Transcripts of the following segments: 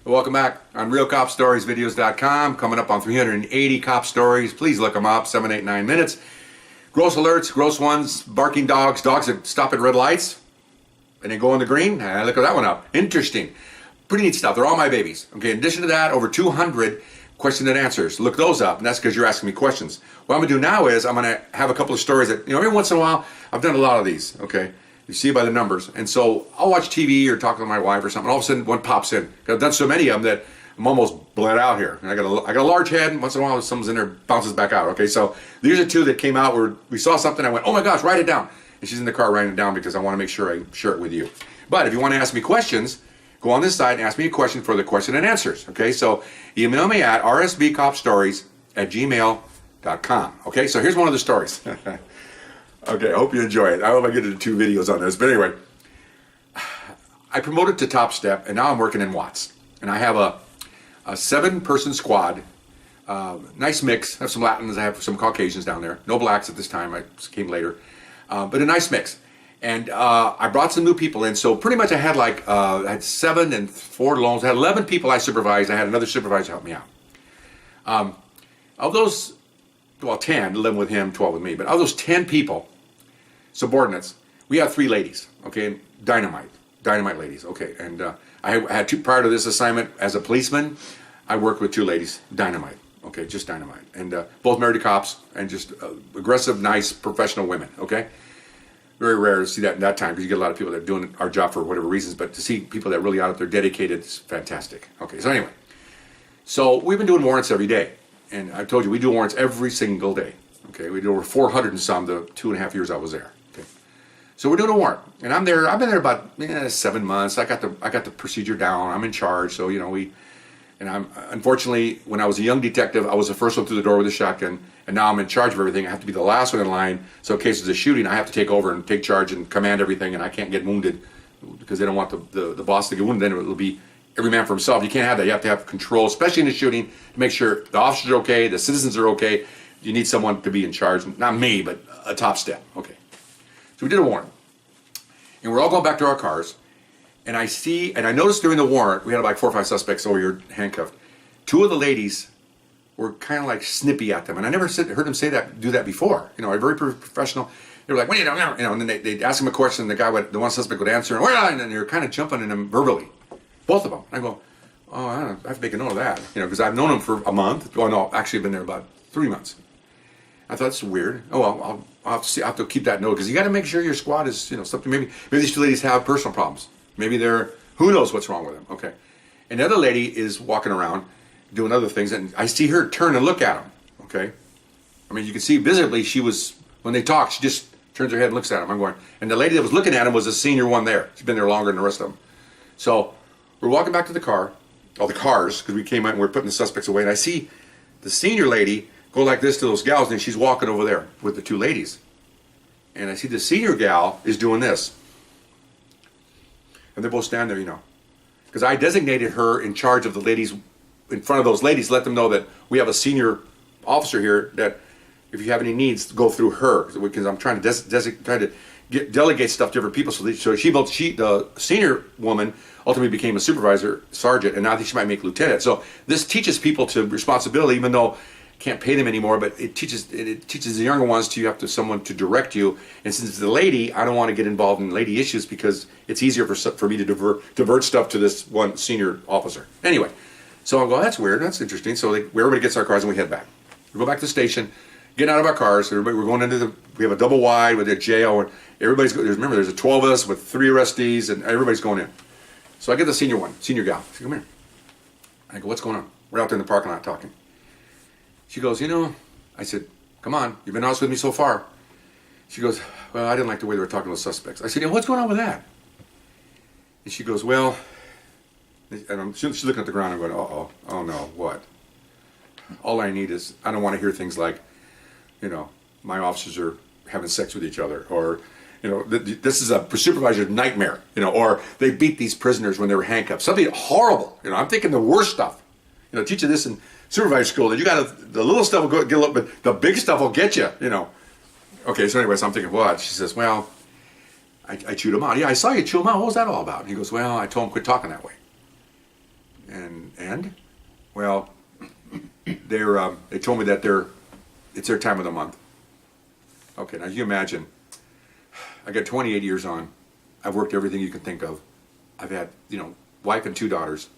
Welcome back on realcopstoriesvideos.com. Coming up on 380 cop stories. Please look them up. 7, 8, 9 minutes. Gross alerts, gross ones, barking dogs, dogs that stop at red lights and then go on the green. Look at that one up. Interesting. Pretty neat stuff. They're all my babies. Okay, in addition to that, over 200 question and answers. Look those up, and that's because you're asking me questions. What I'm going to do now is I'm going to have a couple of stories that, every once in a while, I've done a lot of these, okay? You see by the numbers. And so I'll watch TV or talk to my wife or something. All of a sudden, one pops in. I've done so many of them that I'm almost bled out here. And I got a large head, and once in a while, someone's in there, bounces back out. Okay, so these are two that came out where we saw something. I went, oh my gosh, write it down. And she's in the car writing it down because I want to make sure I share it with you. But if you want to ask me questions, go on this side and ask me a question for the question and answers. Okay, so email me at rsbcopstories@gmail.com. Okay, so here's one of the stories. Okay, I hope you enjoy it. I hope I get into 2 videos on this. But anyway, I promoted to top step, and now I'm working in Watts. And I have a 7-person squad. Nice mix. I have some Latins. I have some Caucasians down there. No blacks at this time. I came later. But a nice mix. And I brought some new people in. So pretty much I had I had 7 and 4 loans. I had 11 people I supervised. I had another supervisor help me out. Of those, well, 10, 11 with him, 12 with me. But of those 10 people, subordinates, we had 3 ladies, okay, dynamite ladies, okay, and I had 2, prior to this assignment as a policeman, I worked with 2 ladies, dynamite, okay, just dynamite, and both married to cops, and just aggressive, nice, professional women, okay, very rare to see that in that time, because you get a lot of people that are doing our job for whatever reasons, but to see people that really out there dedicated is fantastic, okay, so anyway, so we've been doing warrants every day, and I told you, we do warrants every single day, okay, we do over 400 and some the 2.5 years I was there. So we're doing a warrant, and I'm there. I've been there about 7 months. I got the procedure down. I'm in charge, so I'm unfortunately, when I was a young detective, I was the first one through the door with a shotgun, and now I'm in charge of everything. I have to be the last one in line. So in case there's a shooting, I have to take over and take charge and command everything, and I can't get wounded because they don't want the boss to get wounded. Then it'll be every man for himself. You can't have that. You have to have control, especially in a shooting, to make sure the officers are okay, the citizens are okay. You need someone to be in charge, not me, but a top step. Okay. So we did a warrant, and we're all going back to our cars, and I noticed during the warrant, we had like 4 or 5 suspects over here handcuffed. 2 of the ladies were kind of like snippy at them, and I never heard them do that before. They're very professional. They were like, what are you doing? And then they'd ask him a question, and the one suspect would answer, and then they're kind of jumping at him verbally, both of them. And I go, oh, I have to make a note of that, because I've known them for a month. Well, no, actually I've been there about 3 months. I thought, that's weird. Oh, well, I'll have to keep that note, because you got to make sure your squad is, something. Maybe these 2 ladies have personal problems. Maybe who knows what's wrong with them. Okay. And the other lady is walking around doing other things, and I see her turn and look at them. Okay. I mean, you can see visibly when they talk, she just turns her head and looks at them. I'm going, and the lady that was looking at him was the senior one there. She's been there longer than the rest of them. So we're walking back to the cars, because we came out and we're putting the suspects away, and I see the senior lady go like this to those gals, and she's walking over there with the 2 ladies. And I see the senior gal is doing this. And they're both standing there, Because I designated her in charge of the ladies, in front of those ladies, let them know that we have a senior officer here, that if you have any needs, go through her. Because I'm trying to delegate stuff to different people. So the senior woman ultimately became a supervisor, sergeant, and now I think she might make lieutenant. So this teaches people to responsibility, even though can't pay them anymore, but it teaches the younger ones to have someone to direct you. And since it's the lady, I don't want to get involved in lady issues, because it's easier for me to divert stuff to this one senior officer. Anyway, so I'm going, that's weird, that's interesting. So everybody gets our cars and we head back. We go back to the station, getting out of our cars. We're going we have a double wide with a jail, and remember there's 12 of us with 3 arrestees, and everybody's going in. So I get the senior gal. She goes, come here. I go, what's going on? We're out there in the parking lot talking. She goes, I said, come on, you've been honest with me so far. She goes, well, I didn't like the way they were talking to those suspects. I said, what's going on with that? And she goes, well, and she's looking at the ground and going, oh no, what? All I need is, I don't want to hear things like, my officers are having sex with each other, or, this is a supervisor's nightmare, or they beat these prisoners when they were handcuffed. Something horrible, I'm thinking the worst stuff. Teaching this in supervisor school, that the little stuff will get a little, but the big stuff will get you, Okay, so anyway, so I'm thinking, what? She says, well, I chewed him out. Yeah, I saw you chew him out. What was that all about? And he goes, well, I told him quit talking that way. And and well, they told me that it's their time of the month. Okay, now you imagine, I got 28 years on. I've worked everything you can think of. I've had, wife and 2 daughters,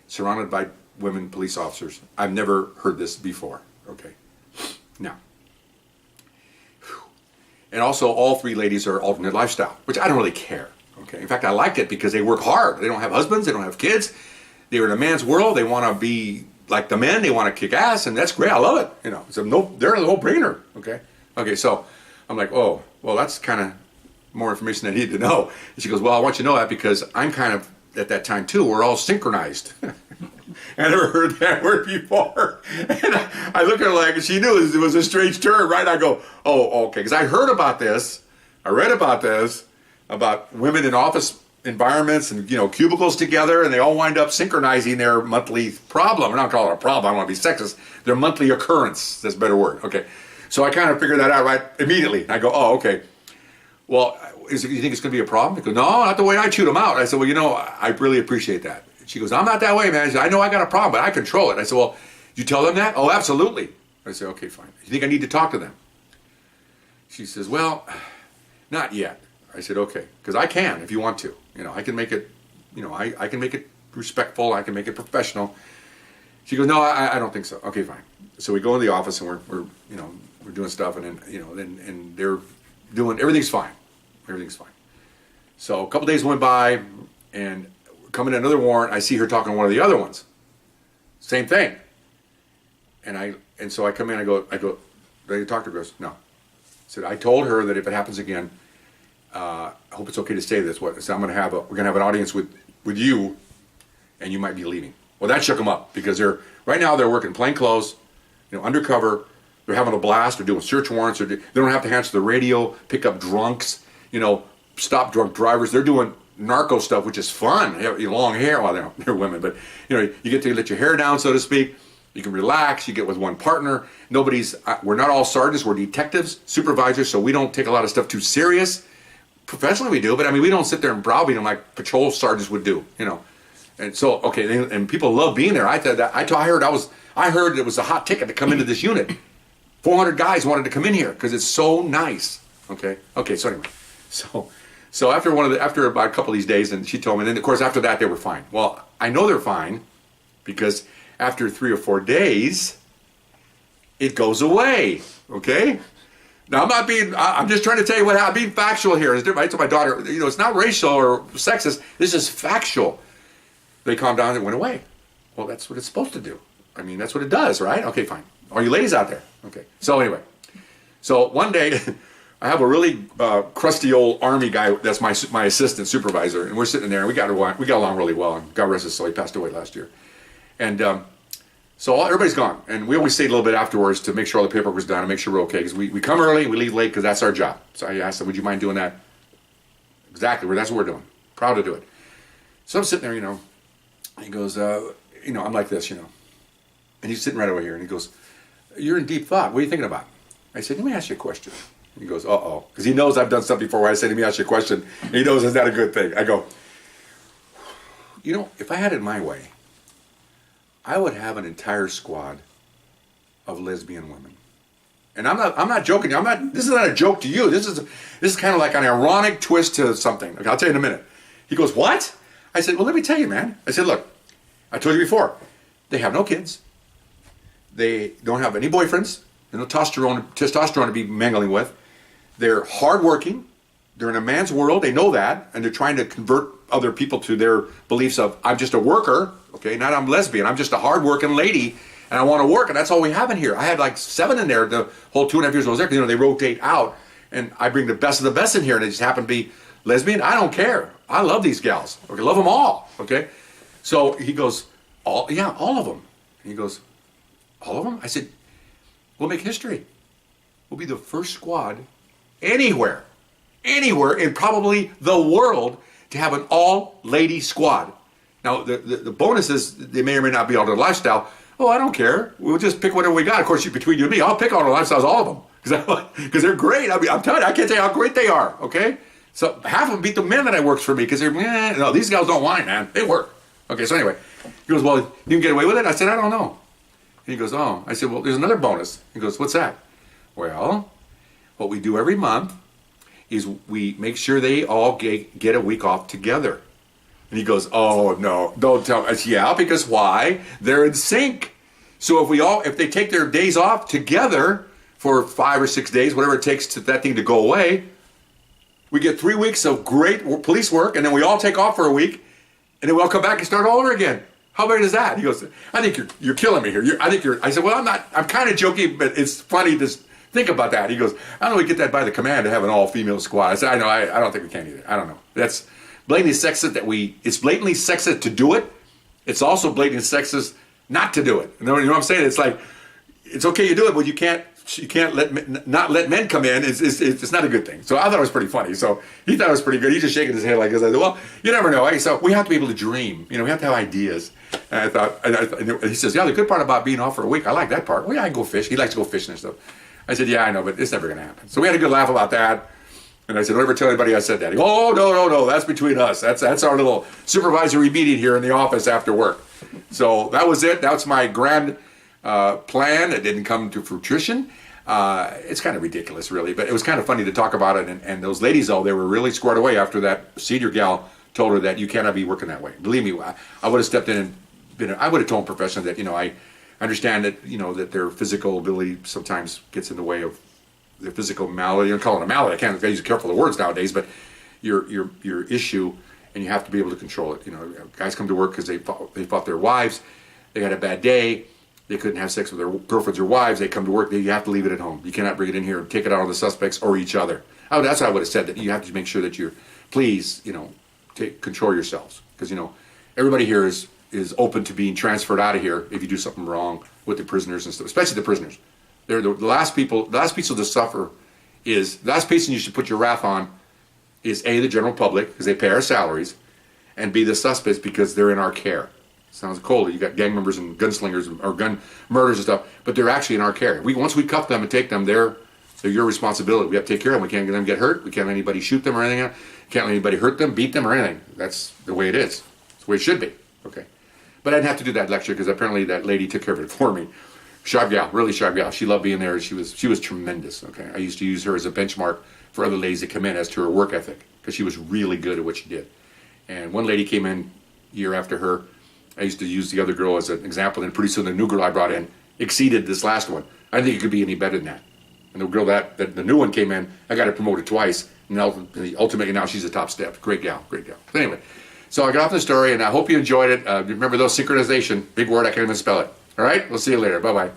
surrounded by women police officers. I've never heard this before. Okay, now, and also all 3 ladies are alternate lifestyle, which I don't really care. Okay, in fact, I liked it because they work hard. They don't have husbands. They don't have kids. They're in a man's world. They want to be like the men. They want to kick ass, and that's great. I love it. So they're a no-brainer. Okay. So I'm like, oh, well, that's kind of more information I need to know. And she goes, well, I want you to know that because I'm kind of at that time too. We're all synchronized. I never heard that word before. And I look at her like she knew it was a strange term, right? I go, oh, okay, because I heard about this. I read about this about women in office environments and cubicles together, and they all wind up synchronizing their monthly problem. I don't call it a problem. I don't want to be sexist. Their monthly occurrence. That's a better word. Okay. So I kind of figured that out right immediately. I go, oh, okay. Well, you think it's going to be a problem? He goes, no, not the way I chewed them out. I said, well, I really appreciate that. She goes, I'm not that way, man. She said, I know I got a problem, but I control it. I said, well, you tell them that? Oh, absolutely. I said, okay, fine. You think I need to talk to them? She says, well, not yet. I said, okay, because I can if you want to. I can make it, I can make it respectful. I can make it professional. She goes, no, I don't think so. Okay, fine. So we go in the office and we're doing stuff, and then and they're doing everything's fine. Everything's fine. So a couple days went by, and coming to another warrant, I see her talking to one of the other ones. Same thing. And so I come in, I go, did you talk to her? Goes, no. I said, I told her that if it happens again, I hope it's okay to say this. So we're gonna have an audience with you, and you might be leaving. Well, that shook them up because right now they're working plain clothes, undercover. They're having a blast. They're doing search warrants. They don't have to answer the radio, pick up drunks, stop drunk drivers. They're doing narco stuff, which is fun. They have long hair. Well, they're women, but you get to let your hair down, so to speak. You can relax. You get with one partner. We're not all sergeants. We're detectives, supervisors, so we don't take a lot of stuff too serious. Professionally, we do, but we don't sit there and browbeat them like patrol sergeants would do. And so, okay, and people love being there. I heard it was a hot ticket to come into this unit. 400 guys wanted to come in here because it's so nice. Okay. So anyway, so after about a couple of these days, and she told me, and then of course after that they were fine. Well, I know they're fine because after 3 or 4 days, it goes away. Okay. Now I'm just trying to tell you I'm being factual here. I told my daughter, it's not racial or sexist. This is factual. They calmed down and it went away. Well, that's what it's supposed to do. That's what it does, right? Okay, fine. All you ladies out there. Okay. So anyway, one day I have a really crusty old Army guy that's my assistant supervisor, and we're sitting there and we got along really well. And God rest his soul, he passed away last year. And so everybody's gone, and we always stayed a little bit afterwards to make sure all the paperwork was done and make sure we're okay, because we come early, we leave late, because that's our job. So I asked him, would you mind doing that? Exactly, that's what we're doing. Proud to do it. So I'm sitting there, he goes, I'm like this, and he's sitting right over here, and he goes, you're in deep thought. What are you thinking about? I said, let me ask you a question. He goes, uh-oh, because he knows I've done something before where I say, let me ask you a question, and he knows it's not a good thing. I go, if I had it my way, I would have an entire squad of lesbian women. And I'm not joking. This is not a joke to you. This is kind of like an ironic twist to something. Okay, I'll tell you in a minute. He goes, what? I said, well, let me tell you, man. I said, look, I told you before, they have no kids. They don't have any boyfriends. There's no testosterone to be mangling with. They're hardworking. They're in a man's world. They know that, and they're trying to convert other people to their beliefs of, I'm just a worker, okay, not I'm lesbian. I'm just a hardworking lady, and I want to work, and that's all we have in here. I had like 7 in there the whole 2.5 years I was there, because they rotate out, and I bring the best of the best in here, and they just happen to be lesbian. I don't care. I love these gals. Okay, love them all. Okay, so he goes, all of them. And he goes, all of them? I said, we'll make history. We'll be the first squad anywhere in probably the world to have an all-lady squad. Now, the bonus is they may or may not be all their lifestyle. Oh, I don't care. We'll just pick whatever we got. Of course, between you and me, I'll pick all the lifestyles, all of them, because they're great. I'm telling you, I can't tell you how great they are, okay? So half of them beat the men that I worked for me, because no, these gals don't whine, man. They work. Okay, so anyway, he goes, well, you can get away with it? I said, I don't know. And he goes, oh. I said, well, there's another bonus. He goes, what's that? Well, what we do every month is we make sure they all get a week off together. And he goes, oh, no, don't tell me. I said, yeah, because why? They're in sync. So if they take their days off together for 5 or 6 days, whatever it takes to that thing to go away, we get 3 weeks of great police work, and then we all take off for a week, and then we all come back and start all over again. How great is that? He goes, I think you're killing me here. I said, well, I'm kind of joking, but it's funny to think about that. He goes, I don't know, we get that by the command to have an all-female squad. I said, I know, I don't think we can either. I don't know. That's blatantly sexist it's blatantly sexist to do it. It's also blatantly sexist not to do it. You know what I'm saying? It's like, it's okay you do it, but you can't not let men come in. It's not a good thing. So I thought it was pretty funny. So he thought it was pretty good. He's just shaking his head like this. I said, well, you never know. So we have to be able to dream. We have to have ideas. And I thought, and he says, yeah, the good part about being off for a week, I like that part. Well, yeah, I can go fish. He likes to go fishing and stuff. I said, yeah, I know, but it's never going to happen. So we had a good laugh about that. And I said, don't ever tell anybody I said that. He goes, oh, no, that's between us. That's our little supervisory meeting here in the office after work. So that was it. That's my grand plan. It didn't come to fruition. It's kind of ridiculous, really, but it was kind of funny to talk about it. And those ladies, though, they were really squared away after that senior gal told her that you cannot be working that way. Believe me, I would have stepped in and I would have told them professionally that, I understand that, that their physical ability sometimes gets in the way of their physical malady. You don't call it a malady. I can't use careful the words nowadays, but your issue, and you have to be able to control it. Guys come to work because they fought their wives. They had a bad day. They couldn't have sex with their girlfriends or wives. They come to work. You have to leave it at home. You cannot bring it in here and take it out on the suspects or each other. That's what I would have said, that you have to make sure that please, control yourselves. Because, everybody here is open to being transferred out of here if you do something wrong with the prisoners and stuff, especially the prisoners. They're the last people to suffer the last person you should put your wrath on is A, the general public, because they pay our salaries, and B, the suspects, because they're in our care. Sounds cold. You got gang members and gunslingers or gun murders and stuff, but they're actually in our care. Once we cuff them and take them, they're your responsibility. We have to take care of them. We can't let them get hurt. We can't let anybody shoot them or anything. Can't let anybody hurt them, beat them, or anything. That's the way it is. That's the way it should be. Okay. But I didn't have to do that lecture because apparently that lady took care of it for me. Sharp gal, really sharp gal. She loved being there. She was tremendous. Okay. I used to use her as a benchmark for other ladies that come in as to her work ethic because she was really good at what she did. And one lady came in a year after her. I used to use the other girl as an example, and pretty soon the new girl I brought in exceeded this last one. I didn't think it could be any better than that. And the girl that the new one came in, I got her promoted twice, and ultimately now she's a top step. Great gal. But anyway, so I got off the story, and I hope you enjoyed it. Remember those synchronization, big word, I can't even spell it. All right, we'll see you later. Bye-bye.